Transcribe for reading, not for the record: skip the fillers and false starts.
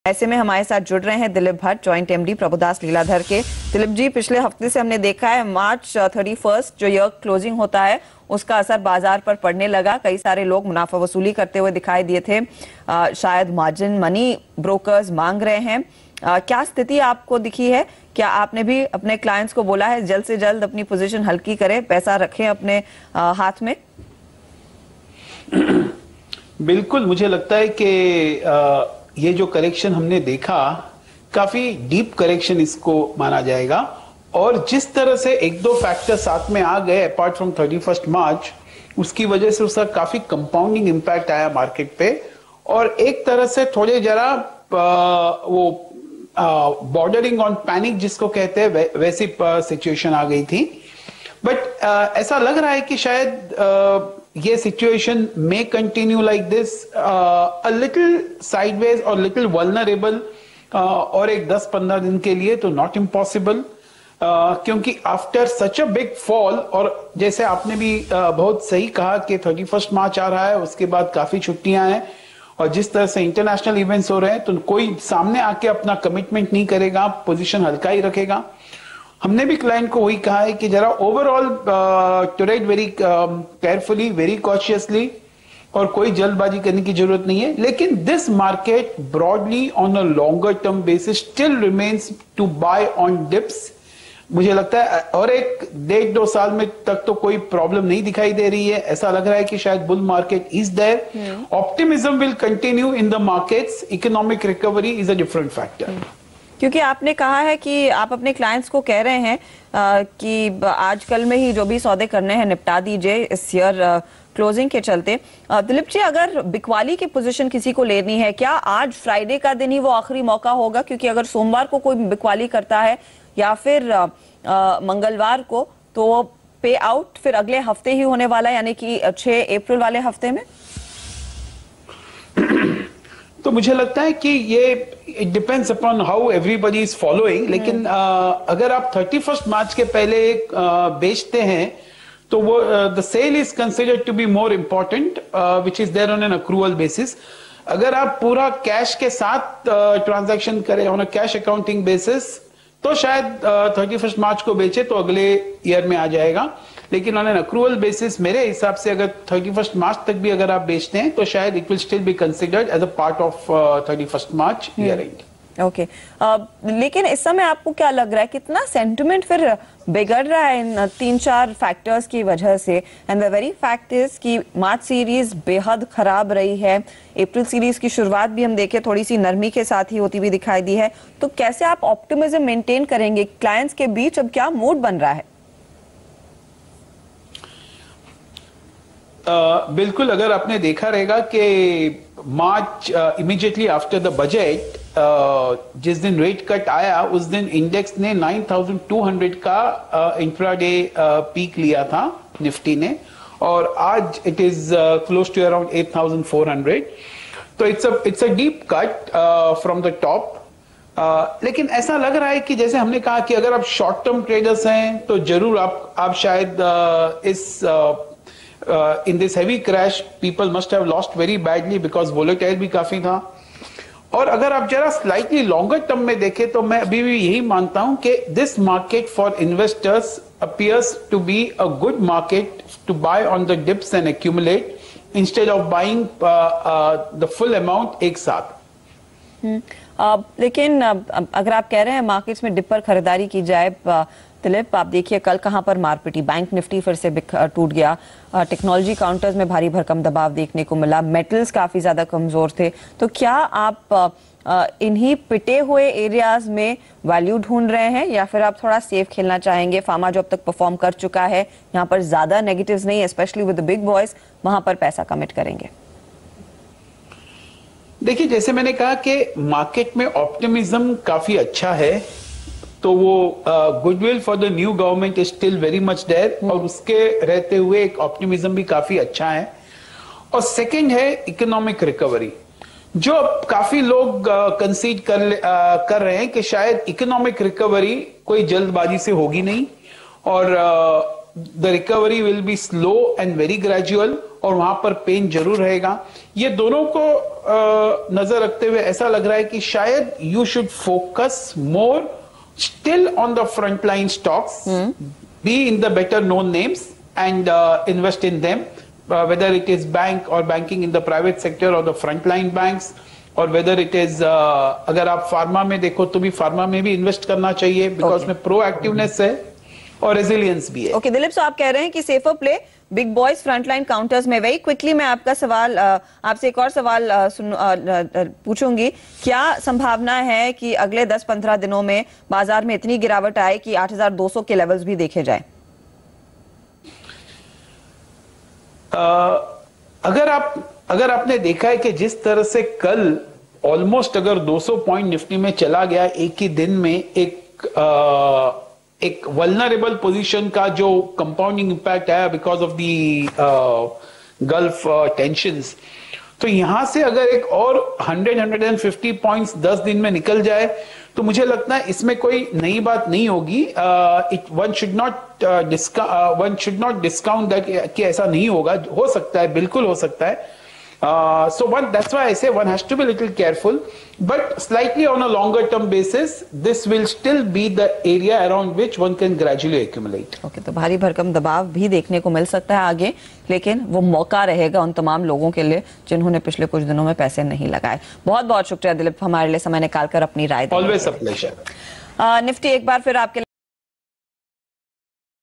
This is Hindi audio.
ऐसे में हमारे साथ जुड़ रहे हैं दिलीप भट्ट, जॉइंट एमडी प्रभुदास लीलाधर के। दिलीप जी, पिछले हफ्ते से हमने देखा है मार्च 31 जो ईयर क्लोजिंग होता है उसका असर बाजार पर पड़ने लगा। कई सारे लोग मुनाफा वसूली करते हुए दिखाई दिए थे। शायद मार्जिन मनी ब्रोकर्स मांग रहे हैं। क्या स्थिति आपको दिखी है? क्या आपने भी अपने क्लाइंट्स को बोला है जल्द से जल्द अपनी पोजीशन हल्की करें, पैसा रखें अपने हाथ में? बिल्कुल, मुझे लगता है कि ये जो करेक्शन हमने देखा काफी डीप करेक्शन इसको माना जाएगा। और जिस तरह से एक दो फैक्टर साथ में आ गए अपार्ट फ्रॉम 31 मार्च, उसकी वजह से उसका काफी कंपाउंडिंग इम्पैक्ट आया मार्केट पे। और एक तरह से थोड़े जरा वो बॉर्डरिंग ऑन पैनिक जिसको कहते हैं वैसी सिचुएशन आ गई थी। बट ऐसा लग रहा है कि शायद ये situation may continue like this, a little sideways और little vulnerable, और एक 10-15 दिन के लिए तो not impossible, क्योंकि after such a big fall, और जैसे आपने भी बहुत सही कहा कि 31 मार्च आ रहा है, उसके बाद काफी छुट्टियां हैं और जिस तरह से इंटरनेशनल इवेंट्स हो रहे हैं तो कोई सामने आके अपना कमिटमेंट नहीं करेगा, पोजीशन हल्का ही रखेगा। हमने भी क्लाइंट को वही कहा है कि जरा overall trade very carefully, very cautiously, और कोई जल्दबाजी करने की जरूरत नहीं है। लेकिन this market broadly on a longer term basis still remains to buy on dips. मुझे लगता है और एक 1.5-2 साल में तक तो कोई प्रॉब्लम नहीं दिखाई दे रही है। ऐसा लग रहा है कि शायद bull market is there, optimism will continue in the markets, economic recovery is a different factor. क्योंकि आपने कहा है कि आप अपने क्लाइंट्स को कह रहे हैं कि आजकल में ही जो भी सौदे करने हैं निपटा दीजिए इस ईयर क्लोजिंग के चलते। दिलीप जी, अगर बिकवाली की पोजीशन किसी को लेनी है, क्या आज फ्राइडे का दिन ही वो आखिरी मौका होगा? क्योंकि अगर सोमवार को कोई बिकवाली करता है या फिर मंगलवार को, तो पे आउट फिर अगले हफ्ते ही होने वाला है, यानी कि 6 अप्रैल वाले हफ्ते में। तो मुझे लगता है कि ये it depends upon how everybody is following. लेकिन अगर आप 31 मार्च के पहले बेचते हैं तो वो the sale is considered to be more important, which is there on an accrual basis. अगर आप पूरा कैश के साथ ट्रांजैक्शन करें on a cash accounting basis तो शायद 31 मार्च को बेचे तो अगले ईयर में आ जाएगा। लेकिन ऑन एन अक्रूवल बेसिस मेरे हिसाब से अगर 31 मार्च तक भी अगर आप बेचते हैं तो शायद it will still be considered as a part of 31 March year end. Okay, लेकिन इस समय आपको क्या लग रहा है, कितना सेंटिमेंट फिर बिगड़ रहा है इन 3-4 फैक्टर्स की वजह से? And the very fact is कि मार्च सीरीज बेहद खराब रही है। अप्रैल सीरीज की शुरुआत भी हम देखें थोड़ी सी नरमी के साथ ही होती हुई दिखाई दी है। तो कैसे आप ऑप्टिमिज्म मेंटेन करेंगे? क्लाइंट्स के बीच अब क्या मूड बन रहा है? बिल्कुल, अगर आपने देखा रहेगा कि मार्च इमीडिएटली आफ्टर द बजट जिस दिन रेट कट आया उस दिन इंडेक्स ने 9200 का इंट्राडे पीक लिया था निफ्टी ने, और आज it is close to around 8400। तो it's a deep cut from the top. लेकिन ऐसा लग रहा है कि जैसे हमने कहा कि अगर आप शॉर्ट टर्म ट्रेडर्स हैं तो जरूर आप शायद इस in this heavy crash people must have lost very badly because volatile भी काफी था। और अगर आप जरा स्लाइटली लॉन्गर टर्म में देखें तो मैं अभी भी यही मानता हूं कि this market for investors appears to be a good market to buy on the dips and accumulate instead of buying the full amount एक साथ। लेकिन अगर आप कह रहे हैं मार्केट्स में डिप पर खरीदारी की जाए, दिलीप आप देखिए कल कहां पर मारपीटी, बैंक निफ्टी फिर से टूट गया, टेक्नोलॉजी काउंटर्स में भारी भरकम दबाव देखने को मिला, मेटल्स काफी ज्यादा कमजोर थे। तो क्या आप इन्हीं पिटे हुए एरियाज में वैल्यू ढूंढ रहे हैं या फिर आप थोड़ा सेफ खेलना चाहेंगे? फार्मा जो अब तक परफॉर्म कर चुका है, यहाँ पर ज्यादा नेगेटिव्स नहीं, specially with the big boys, वहां पर पैसा कमिट करेंगे? देखिए, जैसे मैंने कहा कि मार्केट में ऑप्टिमिज्म काफी अच्छा है, तो वो goodwill for the new government is still very much there, और उसके रहते हुए एक ऑप्टिमिज्म भी काफी अच्छा है। और सेकंड है इकोनॉमिक रिकवरी, जो काफी लोग कंसीड कर रहे हैं कि शायद इकोनॉमिक रिकवरी कोई जल्दबाजी से होगी नहीं, और the recovery will be slow and very gradual, और वहां पर पेन जरूर रहेगा। ये दोनों को नजर रखते हुए ऐसा लग रहा है कि शायद you should focus more still on the frontline stocks, be in the better known names and invest in them, whether it is bank or banking in the private sector or the frontline banks, or whether it is अगर आप फार्मा में देखो तो भी फार्मा में भी इन्वेस्ट करना चाहिए, बिकॉज में प्रोएक्टिवनेस है और रेजिलियंस भी है। ओके दिलीप, सो आप कह रहे हैं कि safer play big boys frontline counters में। वही क्विकली मैं आपका सवाल आपसे एक और सवाल पूछूंगी, क्या संभावना है कि अगले 10-15 दिनों में बाजार में इतनी गिरावट आए कि 8,200 के लेवल्स भी देखे जाए? अगर आपने देखा है कि जिस तरह से कल ऑलमोस्ट अगर 200 पॉइंट निफ्टी में चला गया एक ही दिन में, एक वल्नरेबल पोजीशन का जो कंपाउंडिंग इंपैक्ट आया because of the gulf tensions, तो यहां से अगर एक और 100-150 पॉइंट्स 10 दिन में निकल जाए तो मुझे लगता है इसमें कोई नई बात नहीं होगी। One should not discount that कि ऐसा नहीं होगा, हो सकता है, बिल्कुल हो सकता है। So that's why I say one has to be a little careful, but slightly on a longer term basis, this will still be the area around which one can gradually accumulate. Okay, तो भारी भरकम दबाव भी देखने को मिल सकता है आगे, लेकिन वो मौका रहेगा उन तमाम लोगों के लिए जिन्होंने पिछले कुछ दिनों में पैसे नहीं लगाए। बहुत बहुत शुक्रिया दिलीप, हमारे लिए समय निकालकर अपनी राय देने के लिए। Always a pleasure. निफ्टी एक बार फिर आपके